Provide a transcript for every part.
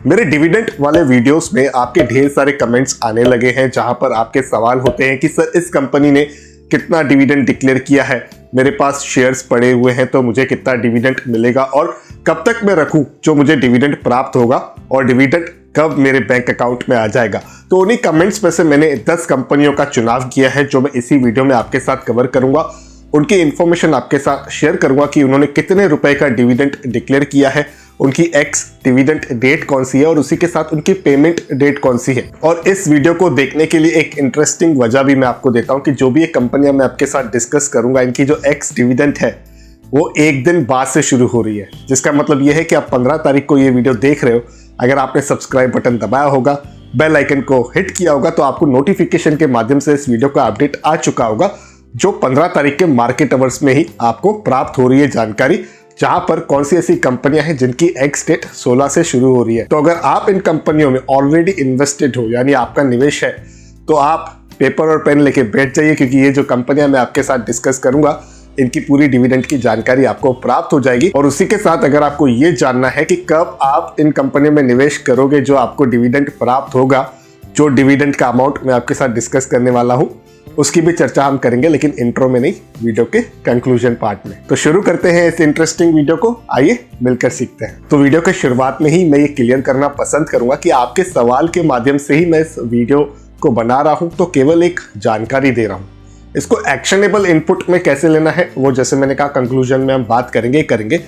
मेरे डिविडेंड वाले वीडियोस में आपके ढेर सारे कमेंट्स आने लगे हैं जहां पर आपके सवाल होते हैं कि सर इस कंपनी ने कितना डिविडेंड डिक्लेयर किया है, मेरे पास शेयर्स पड़े हुए हैं तो मुझे कितना डिविडेंड मिलेगा और कब तक मैं रखूं जो मुझे डिविडेंड प्राप्त होगा और डिविडेंड कब मेरे बैंक अकाउंट में आ जाएगा। तो उन्हीं कमेंट्स में से मैंने 10 कंपनियों का चुनाव किया है जो मैं इसी वीडियो में आपके साथ कवर करूंगा। उनकी इंफॉर्मेशन आपके साथ शेयर करूंगा कि उन्होंने कितने रुपए का डिविडेंड डिक्लेयर किया है, उनकी एक्स डिविडेंड डेट कौन सी है और उसी के साथ उनकी पेमेंट डेट कौन सी है। और इस वीडियो को देखने के लिए एक इंटरेस्टिंग वजह भी मैं आपको देता हूं कि जो भी ये कंपनियां मैं आपके साथ डिस्कस करूंगा, इनकी जो एक्स डिविडेंड है वो एक दिन बाद से शुरू हो रही है, जिसका मतलब ये है कि आप 15 तारीख को ये वीडियो देख रहे हो। अगर आपने सब्सक्राइब बटन दबाया होगा, बेल आइकन को हिट किया होगा तो आपको नोटिफिकेशन के माध्यम से इस वीडियो का अपडेट आ चुका होगा, जो 15 तारीख के मार्केट आवर्स में ही आपको प्राप्त हो रही है जानकारी, जहां पर कौन सी ऐसी कंपनियां हैं जिनकी एक्स डेट 16 से शुरू हो रही है। तो अगर आप इन कंपनियों में ऑलरेडी इन्वेस्टेड हो, यानी आपका निवेश है, तो आप पेपर और पेन लेके बैठ जाइए, क्योंकि ये जो कंपनियां मैं आपके साथ डिस्कस करूंगा इनकी पूरी डिविडेंड की जानकारी आपको प्राप्त हो जाएगी। और उसी के साथ अगर आपको ये जानना है कि कब आप इन कंपनियों में निवेश करोगे जो आपको डिविडेंड प्राप्त होगा, जो डिविडेंड का अमाउंट मैं आपके साथ डिस्कस करने वाला हूं, उसकी भी चर्चा हम करेंगे, लेकिन इंट्रो में नहीं, वीडियो के कंक्लूजन पार्ट में। तो शुरू करते हैं इस इंटरेस्टिंग वीडियो को, आइए मिलकर सीखते हैं। तो वीडियो के शुरुआत में ही मैं ये क्लियर करना पसंद करूंगा कि आपके सवाल के माध्यम से ही मैं इस वीडियो को बना रहा हूं, तो केवल एक जानकारी दे रहा हूं। इसको एक्शनेबल इनपुट में कैसे लेना है वो, जैसे मैंने कहा, कंक्लूजन में हम बात करेंगे।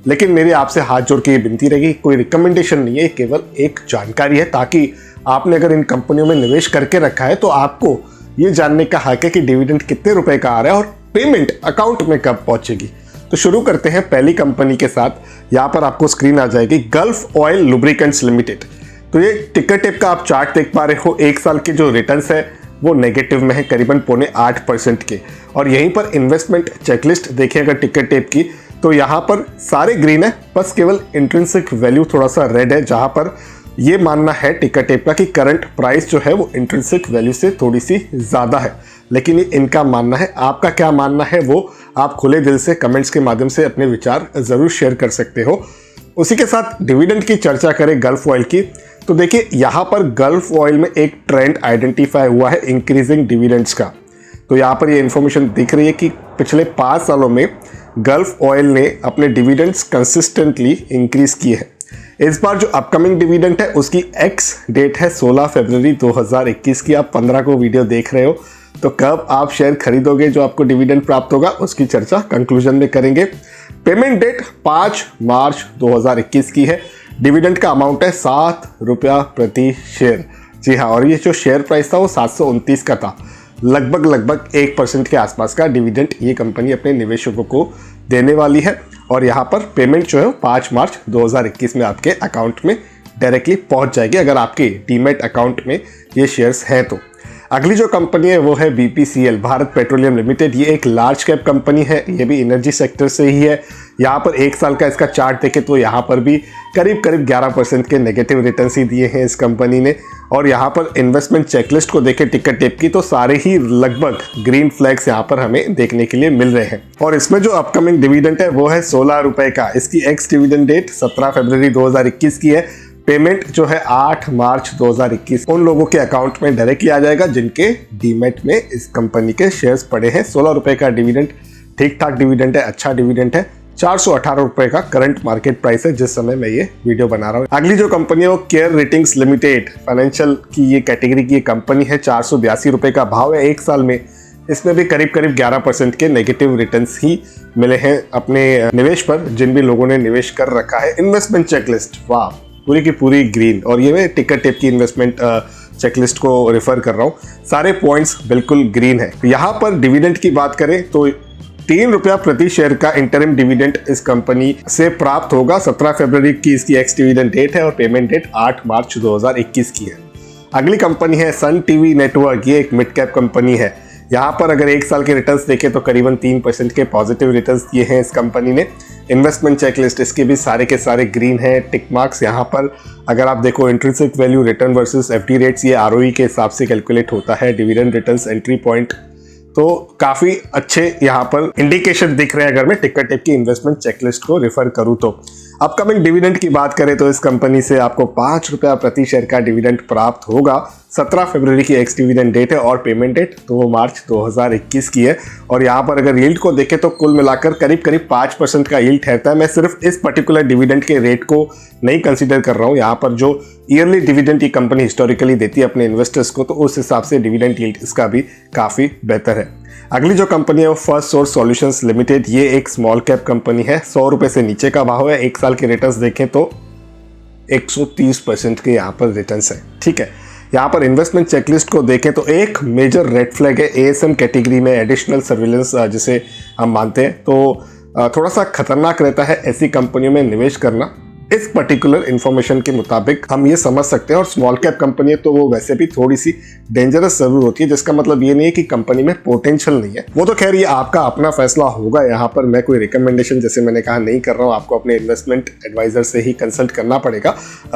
लेकिन मेरी आपसे हाथ जोड़ के ये विनती रहेगी, कोई रिकमेंडेशन नहीं है, केवल एक जानकारी है, ताकि आपने अगर इन कंपनियों में निवेश करके रखा है तो आपको ये जानने का हक है कि डिविडेंड कितने रुपए का आ रहा है और पेमेंट अकाउंट में कब पहुंचेगी। तो शुरू करते हैं पहली कंपनी के साथ। यहाँ पर आपको स्क्रीन आ जाएगी, गल्फ ऑयल लुब्रिकेंट्स लिमिटेड। तो ये टिकर टेप का आप चार्ट देख पा रहे हो, एक साल के जो रिटर्न्स है वो नेगेटिव में है, करीबन 0.8% के। और यहीं पर इन्वेस्टमेंट चेकलिस्ट देखिए अगर टिकर टेप की, तो यहाँ पर सारे ग्रीन है, बस केवल इंट्रिंसिक वैल्यू थोड़ा सा रेड है, जहाँ पर ये मानना है टिकर टेप का कि करंट प्राइस जो है वो इंट्रिंसिक वैल्यू से थोड़ी सी ज़्यादा है। लेकिन ये इनका मानना है, आपका क्या मानना है वो आप खुले दिल से कमेंट्स के माध्यम से अपने विचार ज़रूर शेयर कर सकते हो। उसी के साथ डिविडेंड की चर्चा करें गल्फ ऑयल की, तो देखिए यहाँ पर गल्फ ऑयल में एक ट्रेंड आइडेंटिफाई हुआ है इंक्रीजिंग डिविडेंड्स का। तो यहाँ पर ये इंफॉर्मेशन दिख रही है कि पिछले 5 सालों में गल्फ ऑयल ने अपने डिविडेंड्स कंसिस्टेंटली इंक्रीज किए हैं। इस बार जो अपकमिंग डिविडेंड है उसकी एक्स डेट है 16 फरवरी 2021 की। आप 15 को वीडियो देख रहे हो, तो कब आप शेयर खरीदोगे जो आपको डिविडेंड प्राप्त होगा उसकी चर्चा कंक्लूजन में करेंगे। पेमेंट डेट 5 मार्च 2021 की है। डिविडेंड का अमाउंट है 7 रुपया प्रति शेयर। जी हाँ, और ये जो शेयर प्राइस था वो 729 का था। लगभग 1% के आसपास का डिविडेंड ये कंपनी अपने निवेशकों को देने वाली है। और यहाँ पर पेमेंट जो है 5 मार्च 2021 में आपके अकाउंट में डायरेक्टली पहुँच जाएगी, अगर आपके डीमैट अकाउंट में ये शेयर्स हैं तो। अगली जो कंपनी है वो है BPCL, भारत पेट्रोलियम लिमिटेड। ये एक लार्ज कैप कंपनी है, ये भी एनर्जी सेक्टर से ही है। यहाँ पर एक साल का इसका चार्ट देखें तो यहाँ पर भी करीब 11% के नेगेटिव रिटर्न्स ही दिए हैं इस कंपनी ने। और यहाँ पर इन्वेस्टमेंट चेकलिस्ट को देखें टिकर टेप की, तो सारे ही लगभग ग्रीन फ्लैग्स यहाँ पर हमें देखने के लिए मिल रहे हैं। और इसमें जो अपकमिंग डिविडेंड है वो है 16 रुपए का। इसकी एक्स डिविडेंड डेट 17 फरवरी 2021 की है। पेमेंट जो है 8 मार्च 2021 उन लोगों के अकाउंट में डायरेक्टली आ जाएगा जिनके डीमैट में इस कंपनी के शेयर्स पड़े हैं। 16 रुपए का डिविडेंड ठीक ठाक डिविडेंड है, अच्छा डिविडेंड है। 418 रुपए का करंट मार्केट प्राइस है जिस समय मैं ये वीडियो बना रहा हूँ। अगली जो कंपनी है वो केयर रेटिंग्स लिमिटेड, फाइनेंशियल की ये कैटेगरी की कंपनी है। 482 रुपए का भाव है। एक साल में इसमें भी करीब 11% के नेगेटिव रिटर्न्स ही मिले हैं अपने निवेश पर, जिन भी लोगों ने निवेश कर रखा है। इन्वेस्टमेंट चेकलिस्ट, वाह, पूरी की पूरी ग्रीन। और ये मैं टिकर टेप की इन्वेस्टमेंट चेकलिस्ट को रेफर कर रहा हूँ, सारे पॉइंट्स बिल्कुल ग्रीन है। यहाँ पर डिविडेंड की बात करें तो 3 रुपया प्रति शेयर का इंटरिम डिविडेंड इस कंपनी से प्राप्त होगा। 17 फरवरी की इसकी एक्स डिविडेंड डेट है और पेमेंट डेट 8 मार्च 2021 की है। अगली कंपनी है सन टीवी नेटवर्क, ये एक मिड कैप कंपनी है। यहाँ पर अगर एक साल के रिटर्न्स देखें तो करीबन 3% के पॉजिटिव रिटर्न्स दिए हैं इस कंपनी ने। इन्वेस्टमेंट चेकलिस्ट इसके भी सारे के सारे ग्रीन है, टिक मार्क्स। यहाँ पर अगर आप देखो intrinsic value, return versus FD rates, ये आरओई के हिसाब से कैलकुलेट होता है। डिविडेंड रिटर्न्स, एंट्री पॉइंट, तो काफ़ी अच्छे यहाँ पर इंडिकेशन दिख रहे हैं अगर मैं टिकर टेप की इन्वेस्टमेंट चेकलिस्ट को रेफर करूँ तो। अपकमिंग डिविडेंड की बात करें तो इस कंपनी से आपको 5 रुपया प्रति शेयर का डिविडेंड प्राप्त होगा। 17 फरवरी की एक्स डिविडेंड डेट है और पेमेंट डेट 2 मार्च 2021 की है। और यहाँ पर अगर यील्ड को देखें तो कुल मिलाकर करीब करीब 5% का यील्ड ठहरता है। मैं सिर्फ इस पर्टिकुलर डिविडेंड के रेट को नहीं कंसीडर कर रहा हूँ, यहाँ पर जो ईयरली डिविडेंड ये कंपनी हिस्टोरिकली देती है अपने इन्वेस्टर्स को, तो उस हिसाब से डिविडेंड यील्ड इसका भी काफ़ी बेहतर है। अगली जो कंपनी है वो फर्स्ट सोर्स सॉल्यूशंस लिमिटेड। ये एक स्मॉल कैप कंपनी है, 100 रुपये से नीचे का भाव है। एक साल के रिटर्न्स देखें तो 130% के यहाँ पर रिटर्न्स है। ठीक है, यहाँ पर इन्वेस्टमेंट चेकलिस्ट को देखें तो एक मेजर रेड फ्लैग है एएसएम कैटेगरी में एडिशनल सर्विलेंस जिसे हम मानते हैं, तो थोड़ा सा खतरनाक रहता है ऐसी कंपनियों में निवेश करना। इस पर्टिकुलर इंफॉर्मेशन के मुताबिक हम ये समझ सकते हैं, और स्मॉल कैप कंपनी है तो वो वैसे भी थोड़ी सी डेंजरस जरूर होती है, जिसका मतलब ये नहीं है कि कंपनी में पोटेंशियल नहीं है। वो तो खैर ये आपका अपना फैसला होगा, यहाँ पर मैं कोई रिकमेंडेशन जैसे मैंने कहा नहीं कर रहा हूँ, आपको अपने इन्वेस्टमेंट एडवाइजर से ही कंसल्ट करना पड़ेगा।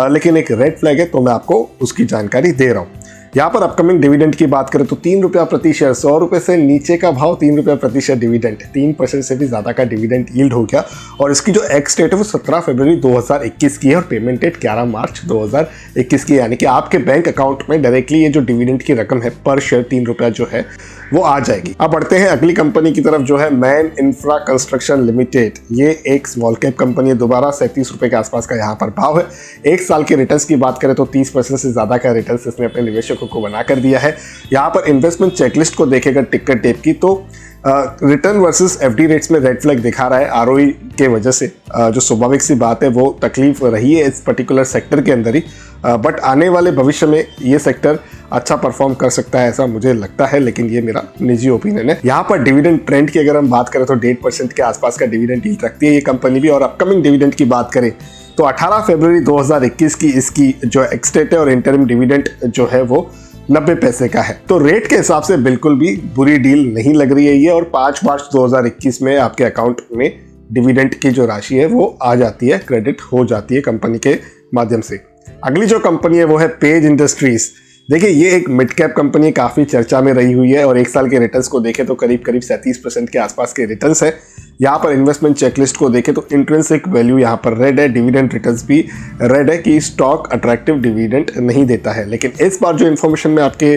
लेकिन एक रेड फ्लैग है तो मैं आपको उसकी जानकारी दे रहा हूँ। यहाँ पर अपकमिंग डिविडेंड की बात करें तो 3 रुपया प्रति शेयर, 100 रुपये से नीचे का भाव 3 रुपया प्रति शेयर डिविडेंड, 3% से भी ज़्यादा का डिविडेंड यील्ड हो गया। और इसकी जो एक्स डेट है वो 17 फरवरी 2021 की है और पेमेंट डेट 11 मार्च 2021 की है। यानी कि आपके बैंक अकाउंट में डायरेक्टली ये जो डिविडेंड की रकम है पर शेयर 3 रुपया जो है वो आ जाएगी। अब बढ़ते हैं अगली कंपनी की तरफ जो है मैन इंफ्रा कंस्ट्रक्शन लिमिटेड। ये एक स्मॉल कैप कंपनी है, दोबारा 37 रुपये के आसपास का यहाँ पर भाव है। एक साल के रिटर्न्स की बात करें तो 30% से ज़्यादा का रिटर्न्स इसने अपने निवेशकों को बना कर दिया है। यहाँ पर इन्वेस्टमेंट चेकलिस्ट को देखेगा टिकर टेप की तो रिटर्न वर्सेस एफडी रेट्स में रेड फ्लैग दिखा रहा है आरओई के वजह से, जो स्वाभाविक सी बात है वो तकलीफ रही है इस पर्टिकुलर सेक्टर के अंदर ही, बट आने वाले भविष्य में ये सेक्टर अच्छा परफॉर्म कर सकता है ऐसा मुझे लगता है, लेकिन ये मेरा निजी ओपिनियन है। यहाँ पर डिविडेंड ट्रेंड की अगर हम बात करें तो 1.5% के आसपास का डिविडेंड यील्ड रखती है ये कंपनी भी। और अपकमिंग डिविडेंड की बात करें तो 18 फरवरी 2021 की इसकी जो एक्स डेट है और इंटरिम डिविडेंड जो है वो 90 पैसे का है। तो रेट के हिसाब से बिल्कुल भी बुरी डील नहीं लग रही है ये, और 5 मार्च 2021 में आपके अकाउंट में डिविडेंड की जो राशि है वो आ जाती है, क्रेडिट हो जाती है कंपनी के माध्यम से। अगली जो कंपनी है वो है पेज इंडस्ट्रीज। देखिए ये एक मिड कैप कंपनी काफ़ी चर्चा में रही हुई है और एक साल के रिटर्न्स को देखें तो करीब करीब 37% के आसपास के रिटर्न्स है। यहाँ पर इन्वेस्टमेंट चेकलिस्ट को देखें तो इंट्रिंसिक वैल्यू यहाँ पर रेड है, डिविडेंड रिटर्न्स भी रेड है कि स्टॉक अट्रैक्टिव डिविडेंड नहीं देता है। लेकिन इस बार जो इन्फॉर्मेशन मैं आपके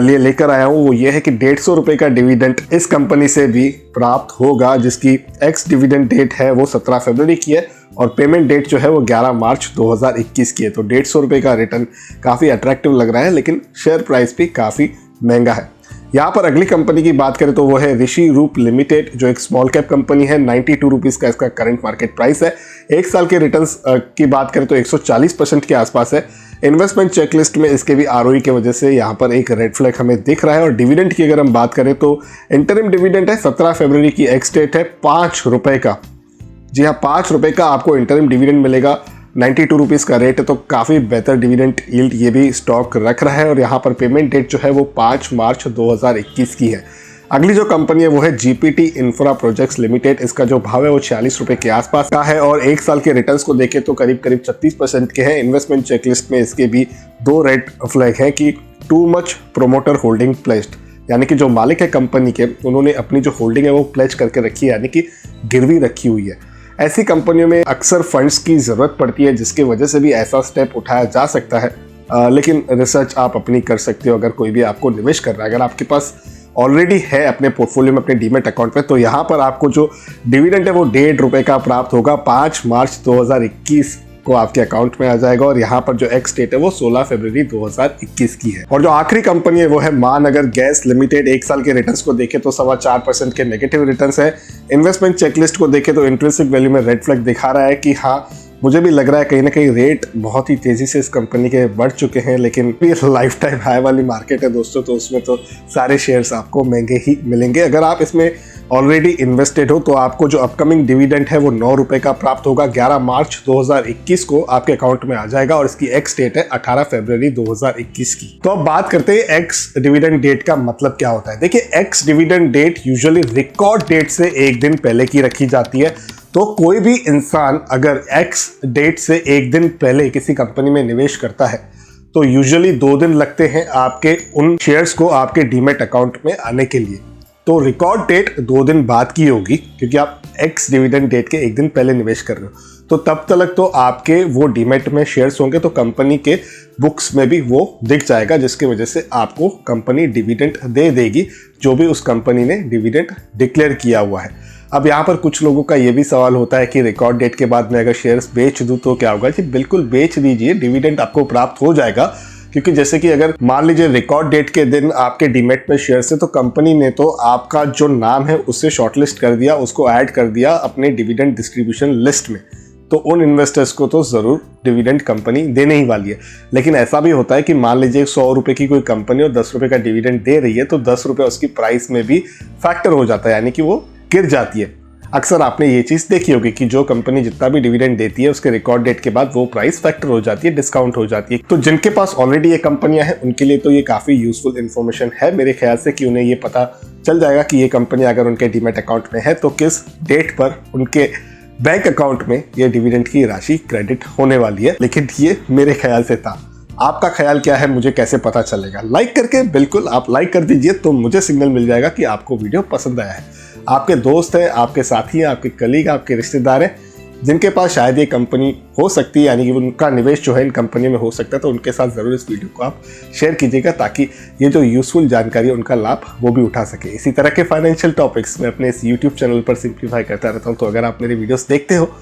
लिए लेकर आया हूँ वो ये है कि 150 रुपये का डिविडेंड इस कंपनी से भी प्राप्त होगा, जिसकी एक्स डिविडेंड डेट है वो 17 फरवरी की है और पेमेंट डेट जो है वो 11 मार्च 2021 की है। तो 150 रुपये का रिटर्न काफ़ी अट्रैक्टिव लग रहा है, लेकिन शेयर प्राइस भी काफ़ी महंगा है। यहाँ पर अगली कंपनी की बात करें तो वो है ऋषि रूप लिमिटेड, जो एक स्मॉल कैप कंपनी है। 92 रुपीज़ का इसका करंट मार्केट प्राइस है। एक साल के रिटर्न्स की बात करें तो 140% के आसपास है। इन्वेस्टमेंट चेकलिस्ट में इसके भी आरओई की वजह से यहाँ पर एक रेड फ्लैग हमें दिख रहा है। और डिविडेंड की अगर हम बात करें तो इंटरिम डिविडेंड है, 17 फरवरी की एक्स डेट है, 5 रुपये का। जी हाँ, 5 रुपये का आपको इंटरिम डिविडेंड मिलेगा। 92 रुपीज़ का रेट है, तो काफ़ी बेहतर डिविडेंड यील्ड ये भी स्टॉक रख रहा है। और यहाँ पर पेमेंट डेट जो है वो 5 मार्च 2021 की है। अगली जो कंपनी है वो है जीपीटी इंफ्रा प्रोजेक्ट्स लिमिटेड। इसका जो भाव है वो 46 रुपये के आसपास का है और एक साल के रिटर्न्स को देखें तो करीब करीब 36% के हैं। इन्वेस्टमेंट चेकलिस्ट में इसके भी 2 रेड फ्लैग हैं कि too much promoter holding placed, यानी कि जो मालिक है कंपनी के उन्होंने अपनी जो होल्डिंग है वो प्लेज करके रखी है, यानी कि गिरवी रखी हुई है। ऐसी कंपनियों में अक्सर फंड्स की ज़रूरत पड़ती है, जिसकी वजह से भी ऐसा स्टेप उठाया जा सकता है। लेकिन रिसर्च आप अपनी कर सकते हो अगर कोई भी आपको निवेश कर रहा है। अगर आपके पास ऑलरेडी है अपने पोर्टफोलियो में, अपने डीमेट अकाउंट में, तो यहाँ पर आपको जो डिविडेंड है वो 1.5 रुपये का प्राप्त होगा। 5 मार्च 2021 को आपके अकाउंट में आ जाएगा और यहाँ पर जो एक्स डेट है वो 16 फरवरी 2021 की है। और जो आखिरी कंपनी है वो है महानगर गैस लिमिटेड। एक साल के रिटर्न्स को देखें तो 4.25% के नेगेटिव रिटर्न्स है। इन्वेस्टमेंट चेकलिस्ट को देखें तो इंट्रिंसिक वैल्यू में रेड फ्लैग दिखा रहा है कि हाँ, मुझे भी लग रहा है कहीं ना कहीं रेट बहुत ही तेज़ी से इस कंपनी के बढ़ चुके हैं। लेकिन ये लाइफ टाइम हाई वाली मार्केट है दोस्तों, तो उसमें तो सारे शेयर्स आपको महंगे ही मिलेंगे। अगर आप इसमें ऑलरेडी इन्वेस्टेड हो तो आपको जो अपकमिंग डिविडेंड है वो 9 रुपये का प्राप्त होगा। 11 मार्च 2021 को आपके अकाउंट में आ जाएगा और इसकी एक्स डेट है 18 फरवरी 2021 की। तो अब बात करते हैं एक्स डिविडेंड डेट का मतलब क्या होता है। देखिए, ex dividend date usually record date से एक दिन पहले की रखी जाती है। तो कोई भी इंसान अगर एक्स डेट से एक दिन पहले किसी कंपनी में निवेश करता है तो यूजुअली 2 दिन लगते हैं आपके उन शेयर्स को आपके डीमेट अकाउंट में आने के लिए। तो रिकॉर्ड डेट 2 दिन बाद की होगी, क्योंकि आप एक्स डिविडेंड डेट के एक दिन पहले निवेश कर रहे हो। तो तब तक तो आपके वो डीमैट में शेयर्स होंगे तो कंपनी के बुक्स में भी वो दिख जाएगा, जिसकी वजह से आपको कंपनी डिविडेंड दे देगी जो भी उस कंपनी ने डिविडेंड डिक्लेयर किया हुआ है। अब यहाँ पर कुछ लोगों का ये भी सवाल होता है कि रिकॉर्ड डेट के बाद मैं अगर शेयर्स बेच दूँ तो क्या होगा। जी बिल्कुल बेच दीजिए, डिविडेंड आपको प्राप्त हो जाएगा। क्योंकि जैसे कि अगर मान लीजिए रिकॉर्ड डेट के दिन आपके डीमैट में शेयर्स है तो कंपनी ने तो आपका जो नाम है उससे शॉर्टलिस्ट कर दिया, उसको ऐड कर दिया अपने डिविडेंड डिस्ट्रीब्यूशन लिस्ट में, तो उन इन्वेस्टर्स को तो ज़रूर डिविडेंड कंपनी देने ही वाली है। लेकिन ऐसा भी होता है कि मान लीजिए 100 रुपये की कोई कंपनी और 10 रुपये का डिविडेंड दे रही है तो 10 रुपये उसकी प्राइस में भी फैक्टर हो जाता है, यानी कि वो गिर जाती है। अक्सर आपने ये चीज़ देखी होगी कि जो कंपनी जितना भी डिविडेंड देती है उसके रिकॉर्ड डेट के बाद वो प्राइस फैक्टर हो जाती है, डिस्काउंट हो जाती है। तो जिनके पास ऑलरेडी ये कंपनियां हैं उनके लिए तो ये काफ़ी यूजफुल इन्फॉर्मेशन है मेरे ख्याल से, कि उन्हें ये पता चल जाएगा कि ये कंपनी अगर उनके डीमैट अकाउंट में है तो किस डेट पर उनके बैंक अकाउंट में ये डिविडेंड की राशि क्रेडिट होने वाली है। लेकिन ये मेरे ख्याल से था, आपका ख्याल क्या है मुझे कैसे पता चलेगा? लाइक करके, बिल्कुल आप लाइक कर दीजिए तो मुझे सिग्नल मिल जाएगा कि आपको वीडियो पसंद आया है। आपके दोस्त हैं, आपके साथी हैं, आपके कलीग, आपके रिश्तेदार हैं जिनके पास शायद ये कंपनी हो सकती है, यानी कि उनका निवेश जो है इन कंपनी में हो सकता है, तो उनके साथ ज़रूर इस वीडियो को आप शेयर कीजिएगा ताकि ये जो यूज़फुल जानकारी है उनका लाभ वो भी उठा सके। इसी तरह के फाइनेंशियल टॉपिक्स मैं अपने इस यूट्यूब चैनल पर सिंप्लीफाई करता रहता हूँ। तो अगर आप मेरे वीडियोस देखते हो,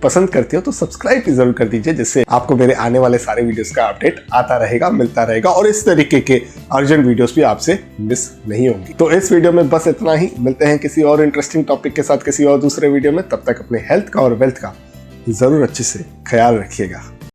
पसंद करते हो तो सब्सक्राइब भी जरूर कर दीजिए, जिससे आपको मेरे आने वाले सारे वीडियोस का अपडेट आता रहेगा, मिलता रहेगा और इस तरीके के अर्जेंट वीडियोस भी आपसे मिस नहीं होंगी। तो इस वीडियो में बस इतना ही, मिलते हैं किसी और इंटरेस्टिंग टॉपिक के साथ किसी और दूसरे वीडियो में। तब तक अपने हेल्थ का और वेल्थ का जरूर अच्छे से ख्याल रखिएगा।